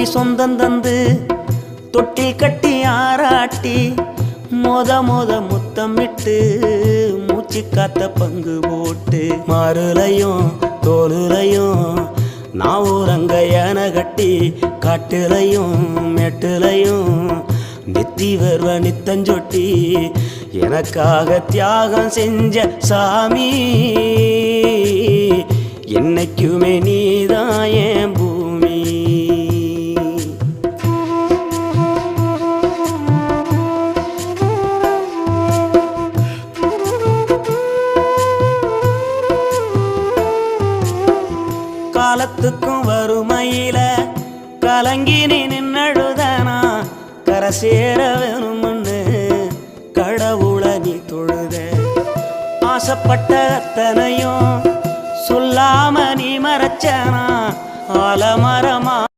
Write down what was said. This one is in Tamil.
சொந்தம் தந்து தொட்டி கட்டி ஆராட்டி மொத முத்தமிட்டு மூச்சு காத்த பங்கு போட்டு மாறுலையும் தோலுலையும் நான் ஊரங்க யானை கட்டி காட்டுலையும் மெட்டுலையும் நெத்தி வருவ நித்தஞ்சொட்டி எனக்காக தியாகம் செஞ்ச சாமி என்னைக்குமே நீதான் என் பூமி. காலத்துக்கும் வறுமையில கலங்கி நீ நின்னழுதானா கரை சேர வேணும்னு கடவுளை நீ தொழுத ஆசைப்பட்ட அத்தனையும் சொல்லாம நீ மறைச்சானா ஆலமரமா